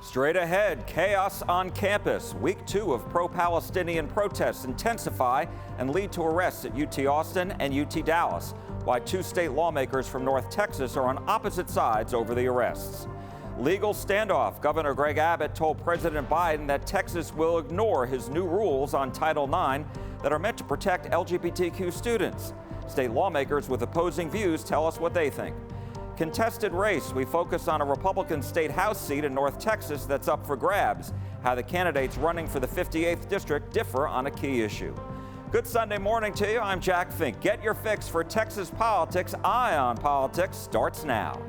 Straight ahead, chaos on campus. Week 2 of pro-Palestinian protests intensify and lead to arrests at UT Austin and UT Dallas. Why 2 state lawmakers from North Texas are on opposite sides over the arrests. Legal standoff. Governor Greg Abbott told President Biden that Texas will ignore his new rules on Title IX that are meant to protect LGBTQ students. State lawmakers with opposing views tell us what they think. Contested race. We focus on a Republican state House seat in North Texas that's up for grabs. How the candidates running for the 58th district differ on a key issue. Good Sunday morning to you. I'm Jack Fink. Get your fix for Texas politics. Eye on Politics starts now.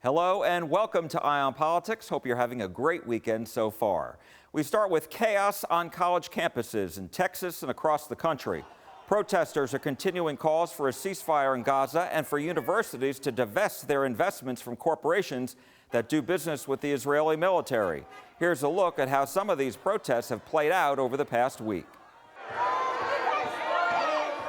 Hello and welcome to Eye on Politics. Hope you're having a great weekend so far. We start with chaos on college campuses in Texas and across the country. Protesters are continuing calls for a ceasefire in Gaza and for universities to divest their investments from corporations that do business with the Israeli military. Here's a look at how some of these protests have played out over the past week.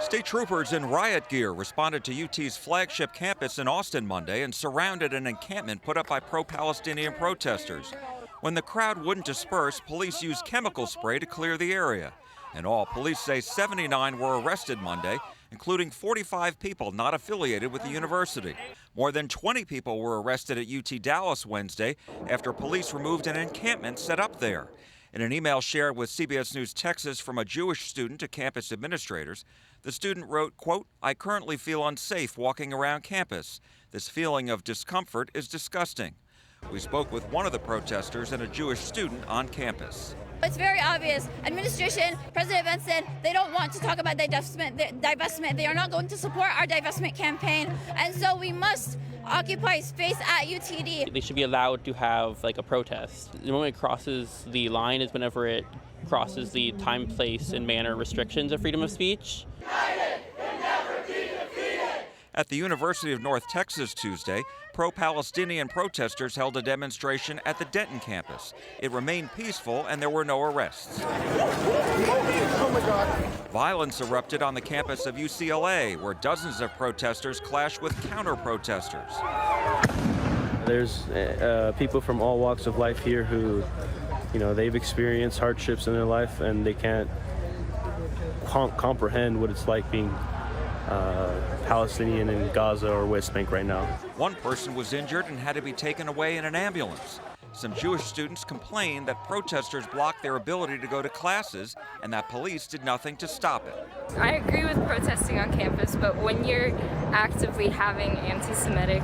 State troopers in riot gear responded to UT's flagship campus in Austin Monday and surrounded an encampment put up by pro-Palestinian protesters. When the crowd wouldn't disperse, police used chemical spray to clear the area. In all, police say 79 were arrested Monday, including 45 people not affiliated with the university. More than 20 people were arrested at UT Dallas Wednesday after police removed an encampment set up there. In an email shared with CBS News Texas from a Jewish student to campus administrators, the student wrote, quote, "I currently feel unsafe walking around campus. This feeling of discomfort is disgusting." We spoke with one of the protesters and a Jewish student on campus. It's very obvious. Administration, President Benson, they don't want to talk about divestment. They are not going to support our divestment campaign. And so we must occupy space at UTD. They should be allowed to have like a protest. The moment it crosses the line is whenever it crosses the time, place, and manner restrictions of freedom of speech. At the University of North Texas Tuesday, pro-Palestinian protesters held a demonstration at the Denton campus. It remained peaceful and there were no arrests. Violence erupted on the campus of UCLA, where dozens of protesters clashed with counter-protesters. There's people from all walks of life here who, they've experienced hardships in their life and they can't comprehend what it's like being Palestinian in Gaza or West Bank right now. One person was injured and had to be taken away in an ambulance. Some Jewish students complained that protesters blocked their ability to go to classes and that police did nothing to stop it. I agree with protesting on campus, but when you're actively having anti-Semitic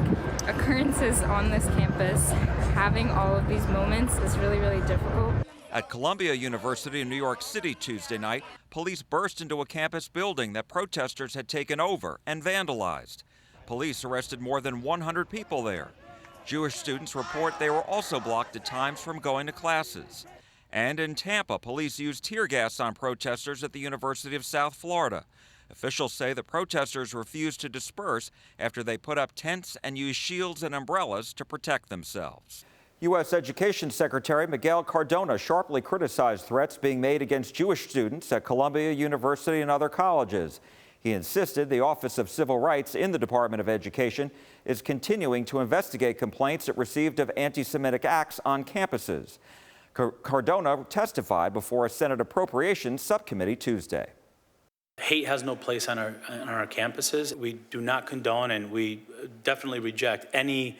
occurrences on this campus, having all of these moments is really, really difficult. At Columbia University in New York City Tuesday night, police burst into a campus building that protesters had taken over and vandalized. Police arrested more than 100 people there. Jewish students report they were also blocked at times from going to classes. And in Tampa, police used tear gas on protesters at the University of South Florida. Officials say the protesters refused to disperse after they put up tents and used shields and umbrellas to protect themselves. U.S. Education Secretary Miguel Cardona sharply criticized threats being made against Jewish students at Columbia University and other colleges. He insisted the Office of Civil Rights in the Department of Education is continuing to investigate complaints it received of anti-Semitic acts on campuses. Cardona testified before a Senate Appropriations Subcommittee Tuesday. Hate has no place on our campuses. We do not condone and we definitely reject any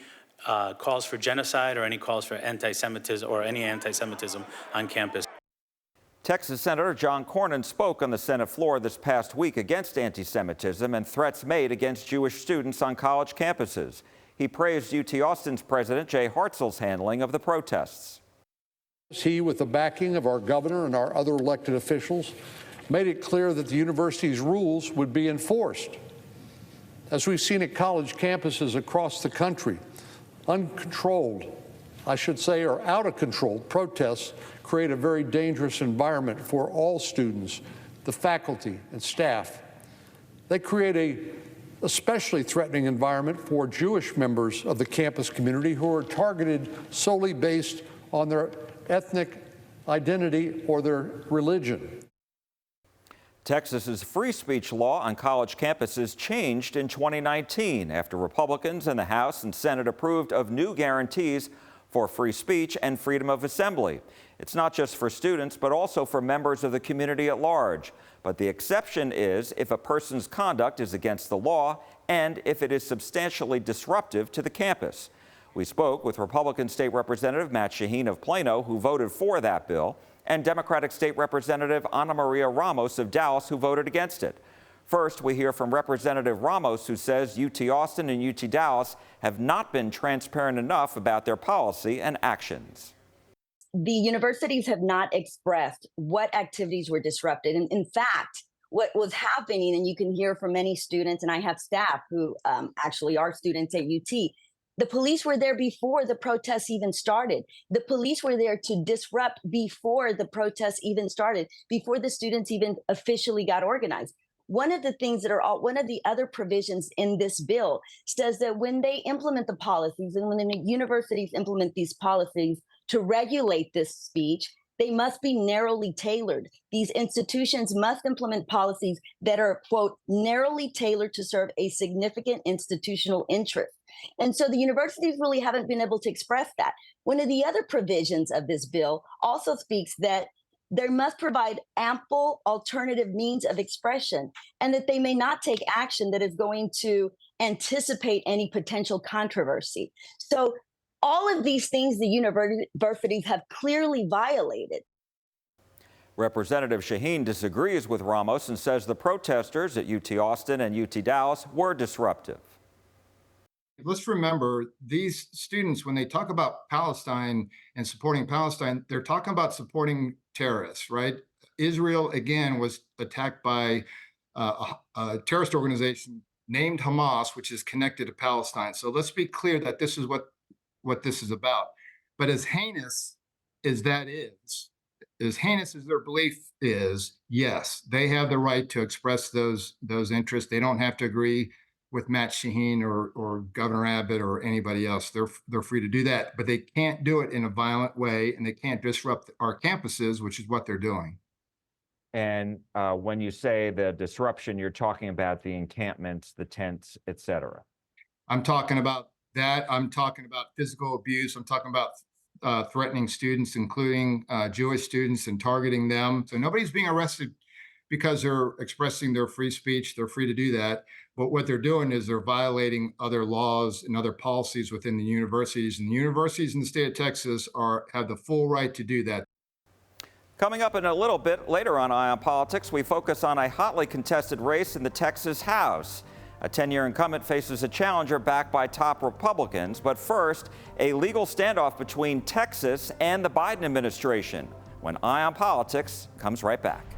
calls for genocide or any calls for anti-Semitism or any anti-Semitism on campus. Texas Senator John Cornyn spoke on the Senate floor this past week against anti-Semitism and threats made against Jewish students on college campuses. He praised UT Austin's President Jay Hartzell's handling of the protests. He, with the backing of our governor and our other elected officials, made it clear that the university's rules would be enforced. As we've seen at college campuses across the country, uncontrolled, I should say, or out of control protests create a very dangerous environment for all students, the faculty and staff. They create an especially threatening environment for Jewish members of the campus community who are targeted solely based on their ethnic identity, or their religion. Texas's free speech law on college campuses changed in 2019 after Republicans in the House and Senate approved of new guarantees for free speech and freedom of assembly. It's not just for students, but also for members of the community at large. But the exception is if a person's conduct is against the law and if it is substantially disruptive to the campus. We spoke with Republican State Representative Matt Shaheen of Plano, who voted for that bill, and Democratic State Representative Ana Maria Ramos of Dallas, who voted against it. First, we hear from Representative Ramos, who says UT Austin and UT Dallas have not been transparent enough about their policy and actions. The universities have not expressed what activities were disrupted. And in fact, what was happening, and you can hear from many students, and I have staff who actually are students at UT, the police were there before the protests even started. The police were there to disrupt before the protests even started, before the students even officially got organized. One of the things that are one of the other provisions in this bill says that when they implement the policies and when the universities implement these policies to regulate this speech, they must be narrowly tailored. These institutions must implement policies that are, quote, narrowly tailored to serve a significant institutional interest. And so the universities really haven't been able to express that. One of the other provisions of this bill also speaks that they must provide ample alternative means of expression and that they may not take action that is going to anticipate any potential controversy. So all of these things the universities have clearly violated. Representative Shaheen disagrees with Ramos and says the protesters at UT Austin and UT Dallas were disruptive. Let's remember, these students, when they talk about Palestine and supporting Palestine, they're talking about supporting terrorists, right? Israel, again, was attacked by a terrorist organization named Hamas, which is connected to Palestine. So let's be clear that this is what this is about. But as heinous as that is, as heinous as their belief is, yes, they have the right to express those interests. They don't have to agree with Matt Shaheen or Governor Abbott or anybody else. They're free to do that, but they can't do it in a violent way, and they can't disrupt our campuses, which is what they're doing. And when you say the disruption, you're talking about the encampments, the tents, et cetera. I'm talking about that. I'm talking about physical abuse. I'm talking about threatening students, including Jewish students, and targeting them. So nobody's being arrested because they're expressing their free speech. They're free to do that. But what they're doing is they're violating other laws and other policies within the universities. And the universities in the state of Texas have the full right to do that. Coming up in a little bit later on Eye on Politics, we focus on a hotly contested race in the Texas House. A 10-year incumbent faces a challenger backed by top Republicans. But first, a legal standoff between Texas and the Biden administration. When Eye on Politics comes right back.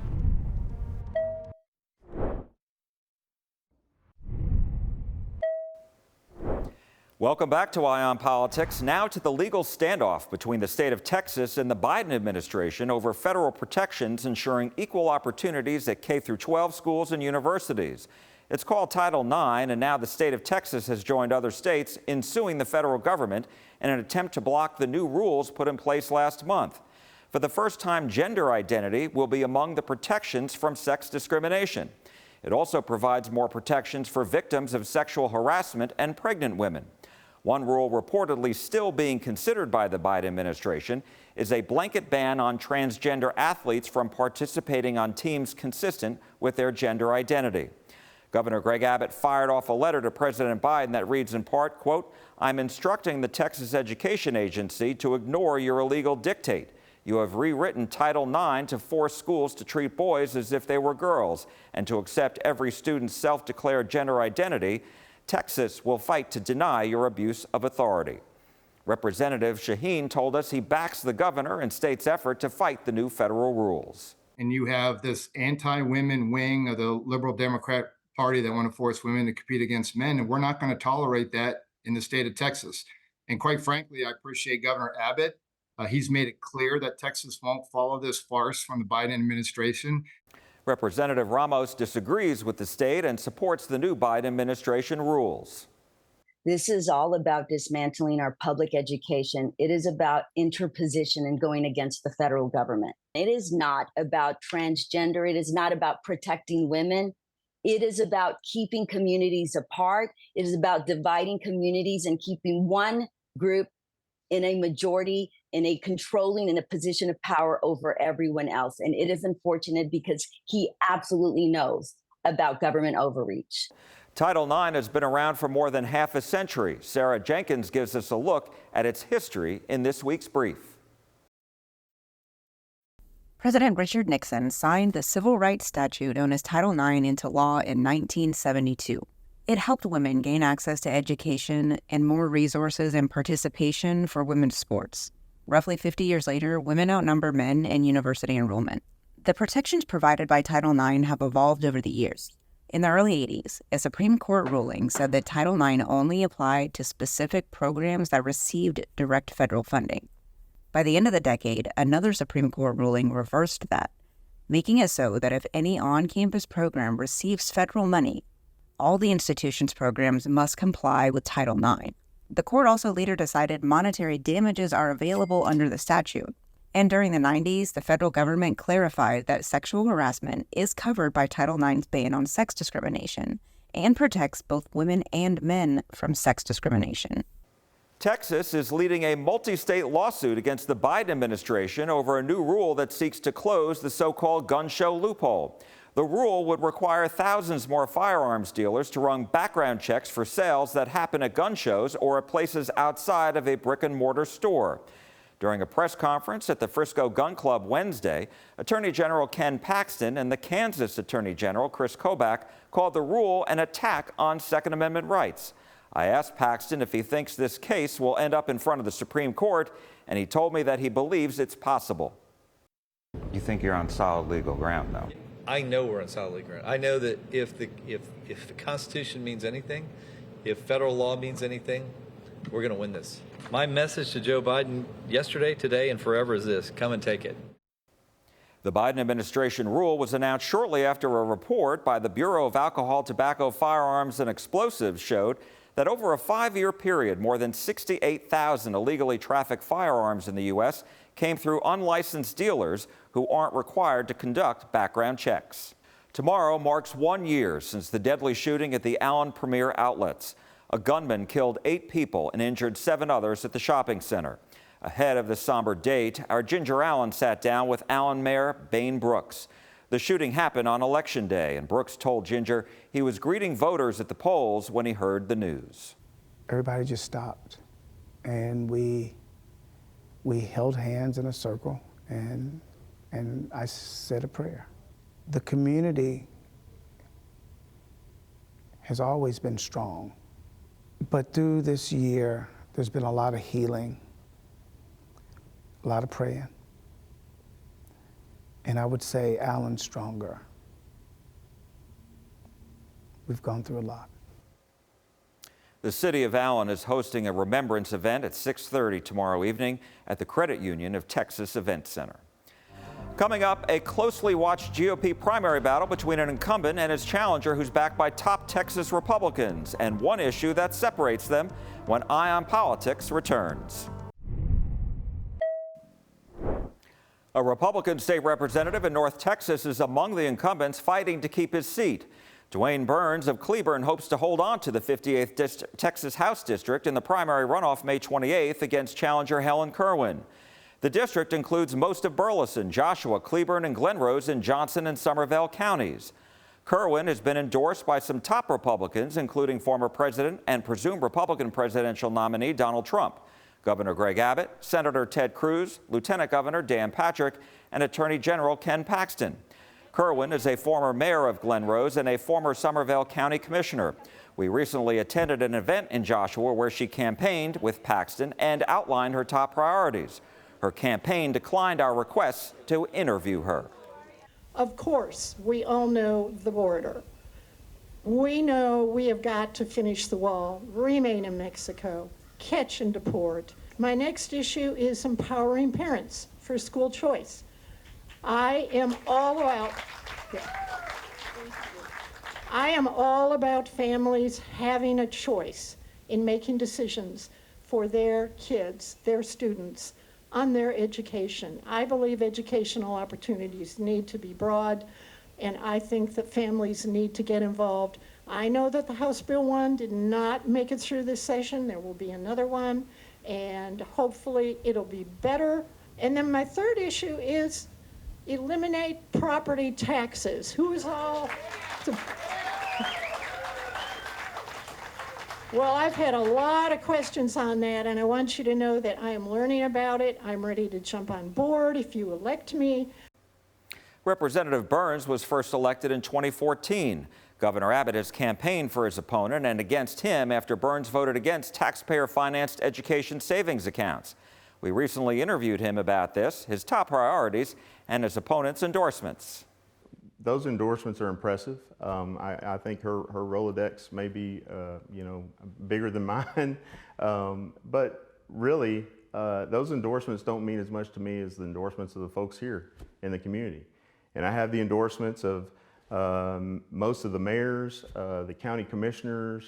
Welcome back to Eye on Politics. Now to the legal standoff between the state of Texas and the Biden administration over federal protections ensuring equal opportunities at K-12 schools and universities. It's called Title IX, and now the state of Texas has joined other states in suing the federal government in an attempt to block the new rules put in place last month. For the first time, gender identity will be among the protections from sex discrimination. It also provides more protections for victims of sexual harassment and pregnant women. One rule reportedly still being considered by the Biden administration is a blanket ban on transgender athletes from participating on teams consistent with their gender identity. Governor Greg Abbott fired off a letter to President Biden that reads in part, quote, "I'm instructing the Texas Education Agency to ignore your illegal dictate. You have rewritten Title IX to force schools to treat boys as if they were girls and to accept every student's self-declared gender identity. Texas will fight to deny your abuse of authority." Representative Shaheen told us he backs the governor and state's effort to fight the new federal rules. And you have this anti-women wing of the liberal Democrat Party that want to force women to compete against men, and we're not going to tolerate that in the state of Texas. And quite frankly, I appreciate Governor Abbott. He's made it clear that Texas won't follow this farce from the Biden administration. Representative Ramos disagrees with the state and supports the new Biden administration rules. This is all about dismantling our public education. It is about interposition and going against the federal government. It is not about transgender. It is not about protecting women. It is about keeping communities apart. It is about dividing communities and keeping one group in a majority, in a controlling, in a position of power over everyone else. And it is unfortunate because he absolutely knows about government overreach. Title IX has been around for more than half a century. Sarah Jenkins gives us a look at its history in this week's brief. President Richard Nixon signed the civil rights statute known as Title IX into law in 1972. It helped women gain access to education and more resources and participation for women's sports. Roughly 50 years later, women outnumber men in university enrollment. The protections provided by Title IX have evolved over the years. In the early 80s, a Supreme Court ruling said that Title IX only applied to specific programs that received direct federal funding. By the end of the decade, another Supreme Court ruling reversed that, making it so that if any on-campus program receives federal money, all the institution's programs must comply with Title IX. The court also later decided monetary damages are available under the statute. And during the 90s, the federal government clarified that sexual harassment is covered by Title IX's ban on sex discrimination and protects both women and men from sex discrimination. Texas is leading a multi-state lawsuit against the Biden administration over a new rule that seeks to close the so-called gun show loophole. The rule would require thousands more firearms dealers to run background checks for sales that happen at gun shows or at places outside of a brick-and-mortar store. During a press conference at the Frisco Gun Club Wednesday, Attorney General Ken Paxton and the Kansas Attorney General Chris Kobach called the rule an attack on Second Amendment rights. I asked Paxton if he thinks this case will end up in front of the Supreme Court, and he told me that he believes it's possible. You think you're on solid legal ground, though? I know we're on solid legal ground. I know that if the Constitution means anything, if federal law means anything, we're going to win this. My message to Joe Biden yesterday, today, and forever is this: come and take it. The Biden administration rule was announced shortly after a report by the Bureau of Alcohol, Tobacco, Firearms, and Explosives showed that over a 5-year period, more than 68,000 illegally trafficked firearms in the U.S. came through unlicensed dealers who aren't required to conduct background checks. Tomorrow marks 1 year since the deadly shooting at the Allen Premier Outlets. A gunman killed 8 people and injured 7 others at the shopping center. Ahead of the somber date, our Ginger Allen sat down with Allen Mayor Bain Brooks. The shooting happened on Election Day, and Brooks told Ginger he was greeting voters at the polls when he heard the news. Everybody just stopped, and we held hands in a circle, and I said a prayer. The community has always been strong, but through this year, there's been a lot of healing, a lot of praying. And I would say Allen's stronger. We've gone through a lot. The city of Allen is hosting a remembrance event at 6:30 tomorrow evening at the Credit Union of Texas Event Center. Coming up, a closely watched GOP primary battle between an incumbent and his challenger who's backed by top Texas Republicans, and one issue that separates them when Eye on Politics returns. A Republican state representative in North Texas is among the incumbents fighting to keep his seat. Dwayne Burns of Cleburne hopes to hold on to the 58th Texas House District in the primary runoff May 28th against challenger Helen Kerwin. The district includes most of Burleson, Joshua, Cleburne, and Glen Rose in Johnson and Somervell counties. Kerwin has been endorsed by some top Republicans, including former President and presumed Republican presidential nominee Donald Trump, Governor Greg Abbott, Senator Ted Cruz, Lieutenant Governor Dan Patrick, and Attorney General Ken Paxton. Kerwin is a former mayor of Glen Rose and a former Somervell County Commissioner. We recently attended an event in Joshua where she campaigned with Paxton and outlined her top priorities. Her campaign declined our requests to interview her. Of course, we all know the border. We know we have got to finish the wall, remain in Mexico, catch and deport. My next issue is empowering parents for school choice. I am all about families having a choice. in making decisions for their kids, their students, on their education. I believe educational opportunities need to be broad, and I think that families need to get involved. I know that the House Bill 1 did not make it through this session. There will be another one, and hopefully it'll be better. And then my third issue is eliminate property taxes. Who is all? Well, I've had a lot of questions on that, and I want you to know that I am learning about it. I'm ready to jump on board if you elect me. Representative Burns was first elected in 2014. Governor Abbott has campaigned for his opponent and against him after Burns voted against taxpayer-financed education savings accounts. We recently interviewed him about this, his top priorities, and his opponent's endorsements. Those endorsements are impressive. I think her Rolodex may be, bigger than mine. But really, those endorsements don't mean as much to me as the endorsements of the folks here in the community. And I have the endorsements of most of the mayors, the county commissioners,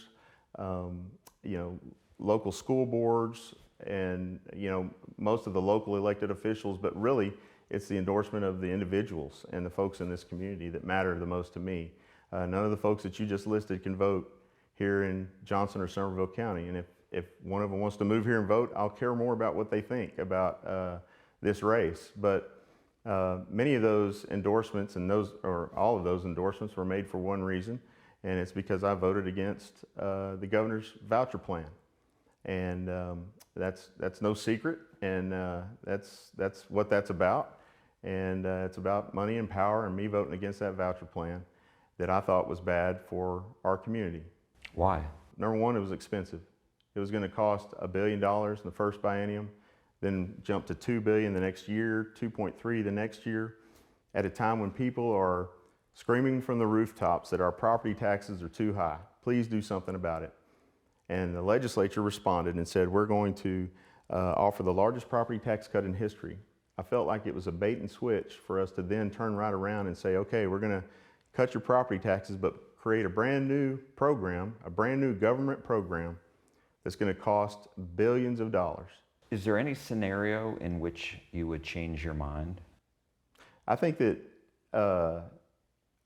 local school boards, and most of the local elected officials. But really, it's the endorsement of the individuals and the folks in this community that matter the most to me. None of the folks that you just listed can vote here in Johnson or Somerville County. And if one of them wants to move here and vote, I'll care more about what they think about this race. But many of those endorsements and all of those endorsements were made for one reason, and it's because I voted against the governor's voucher plan. And that's no secret, and that's what that's about. And it's about money and power, and me voting against that voucher plan that I thought was bad for our community. Why? Number one, it was expensive. It was going to cost $1 billion in the first biennium, then jump to $2 billion the next year, 2.3 the next year, at a time when people are screaming from the rooftops that our property taxes are too high. Please do something about it. And the legislature responded and said, we're going to offer the largest property tax cut in history. I felt like it was a bait and switch for us to then turn right around and say, okay, we're going to cut your property taxes, but create a brand new program, a brand new government program that's going to cost billions of dollars. Is there any scenario in which you would change your mind? I think that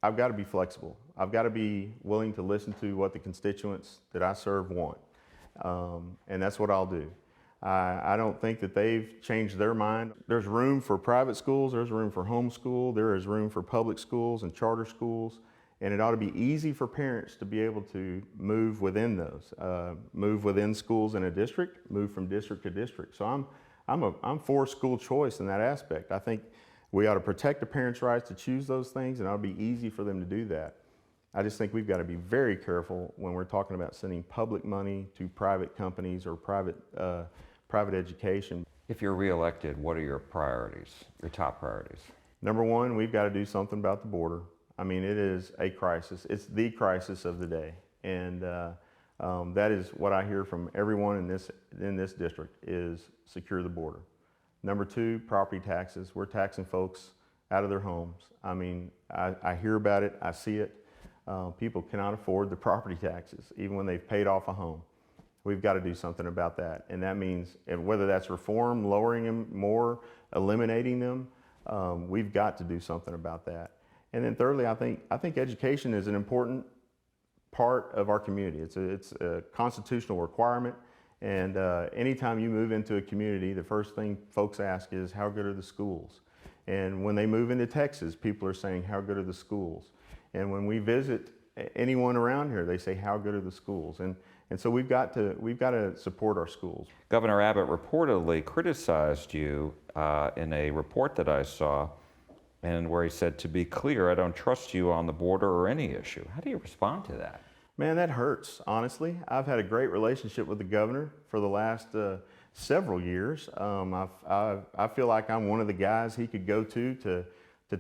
I've got to be flexible. I've got to be willing to listen to what the constituents that I serve want. And that's what I'll do. I don't think that they've changed their mind. There's room for private schools, there's room for homeschool, there is room for public schools and charter schools, and it ought to be easy for parents to be able to move within those, move within schools in a district, move from district to district. So I'm for school choice in that aspect. I think we ought to protect a parent's rights to choose those things, and it ought to be easy for them to do that. I just think we've got to be very careful when we're talking about sending public money to private companies or private education. If you're reelected, what are your priorities, your top priorities? Number one, we've got to do something about the border. I mean, it is a crisis. It's the crisis of the day. And that is what I hear from everyone in this district is secure the border. Number two, property taxes. We're taxing folks out of their homes. I mean, I hear about it, I see it. People cannot afford the property taxes, even when they've paid off a home. We've got to do something about that. And that means, whether that's reform, lowering them more, eliminating them, we've got to do something about that. And then thirdly, I think education is an important part of our community. It's a constitutional requirement. And anytime you move into a community, the first thing folks ask is, how good are the schools? And when they move into Texas, people are saying, how good are the schools? And when we visit anyone around here, they say, how good are the schools? And so we've got to support our schools. Governor Abbott reportedly criticized you in a report that I saw, and where he said, to be clear, I don't trust you on the border or any issue. How do you respond to that? Man, that hurts, honestly. I've had a great relationship with the governor for the last several years. I feel like I'm one of the guys he could go to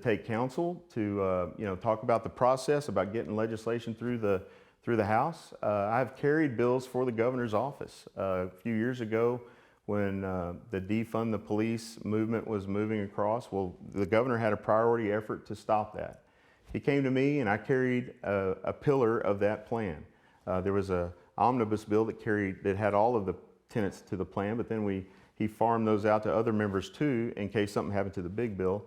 take counsel, to talk about the process, about getting legislation through the House. I've carried bills for the governor's office. A few years ago, when the defund the police movement was moving across, well, the governor had a priority effort to stop that. He came to me, and I carried a pillar of that plan. There was a omnibus bill that had all of the tenets to the plan, but then he farmed those out to other members too in case something happened to the big bill.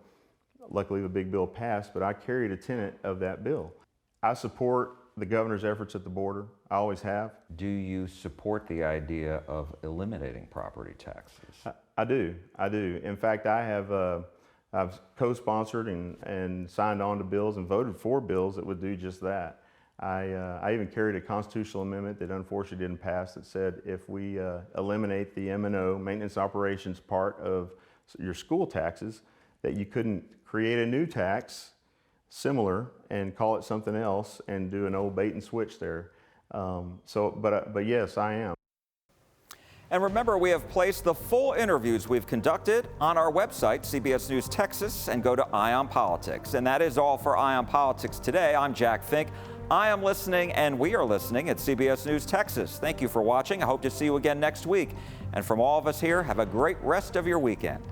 Luckily, the big bill passed, but I carried a tenet of that bill. I support the governor's efforts at the border. I always have. Do you support the idea of eliminating property taxes? I do. In fact, I've co-sponsored and signed on to bills and voted for bills that would do just that. I even carried a constitutional amendment that unfortunately didn't pass that said if we eliminate the M&O, maintenance operations part of your school taxes, that you couldn't create a new tax similar and call it something else and do an old bait and switch there. But yes, I am. And remember, we have placed the full interviews we've conducted on our website, CBS News Texas, and go to Eye on Politics. And that is all for Eye on Politics today. I'm Jack Fink. I am listening, and we are listening at CBS News Texas. Thank you for watching. I hope to see you again next week. And from all of us here, have a great rest of your weekend.